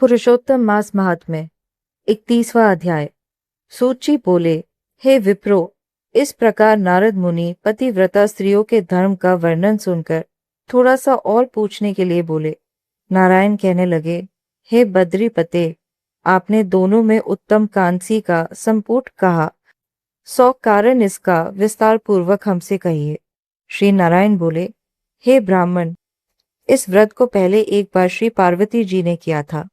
पुरुषोत्तम मास महात्म्य 31वां अध्याय। सूची बोले, हे विप्रो, इस प्रकार नारद मुनि पतिव्रता स्त्रियों के धर्म का वर्णन सुनकर थोड़ा सा और पूछने के लिए बोले। नारायण कहने लगे, हे बद्रीपते, आपने दोनों में उत्तम कांसी का संपुट कहा, सौ कारण इसका विस्तार पूर्वक हमसे कहिए। श्री नारायण बोले, हे ब्राह्मण, इस व्रत को पहले एक बार श्री पार्वती जी ने किया था।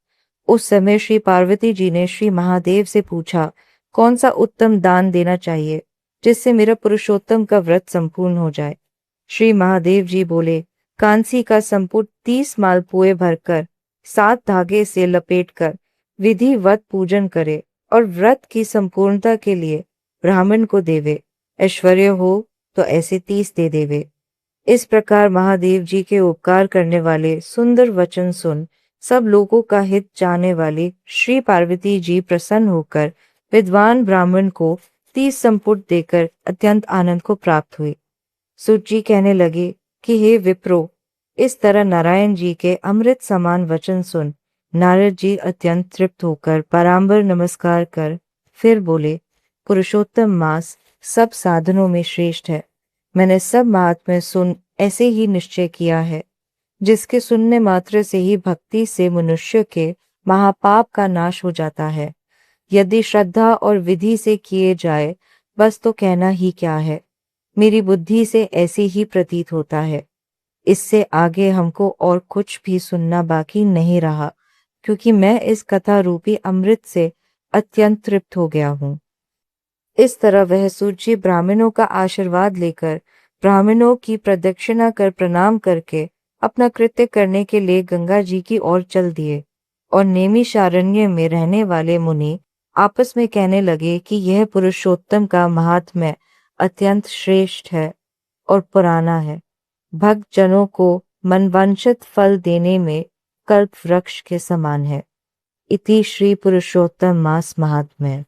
उस समय श्री पार्वती जी ने श्री महादेव से पूछा, कौन सा उत्तम दान देना चाहिए जिससे मेरा पुरुषोत्तम का व्रत संपूर्ण हो जाए। श्री महादेव जी बोले, कांसी का संपुट 30 मालपुए भरकर 7 धागे से लपेटकर विधिवत पूजन करे और व्रत की संपूर्णता के लिए ब्राह्मण को देवे। ऐश्वर्य हो तो ऐसे 30 दे देवे। इस प्रकार महादेव जी के उपकार करने वाले सुंदर वचन सुन सब लोगों का हित चाहने वाली श्री पार्वती जी प्रसन्न होकर विद्वान ब्राह्मण को 30 संपुट देकर अत्यंत आनंद को प्राप्त हुई। सूत जी कहने लगे कि हे विप्रो, इस तरह नारायण जी के अमृत समान वचन सुन नारद जी अत्यंत तृप्त होकर परांबर नमस्कार कर फिर बोले, पुरुषोत्तम मास सब साधनों में श्रेष्ठ है। मैंने सब महात्म्य सुन ऐसे ही निश्चय किया है, जिसके सुनने मात्र से ही भक्ति से मनुष्य के महापाप का नाश हो जाता है। यदि श्रद्धा और विधि से किए जाए बस तो कहना ही क्या है। मेरी बुद्धि से ऐसे ही प्रतीत होता है। इससे आगे हमको और कुछ भी सुनना बाकी नहीं रहा, क्योंकि मैं इस कथा रूपी अमृत से अत्यंत तृप्त हो गया हूँ। इस तरह वह सूची ब्राह्मणों का आशीर्वाद लेकर ब्राह्मणों की प्रदक्षिणा कर प्रणाम करके अपना कृत्य करने के लिए गंगा जी की ओर चल दिए और नैमिषारण्य में रहने वाले मुनि आपस में कहने लगे कि यह पुरुषोत्तम का महात्म्य अत्यंत श्रेष्ठ है और पुराना है। भक्त जनों को मनवांछित फल देने में कल्प वृक्ष के समान है। इति श्री पुरुषोत्तम मास महात्म्य।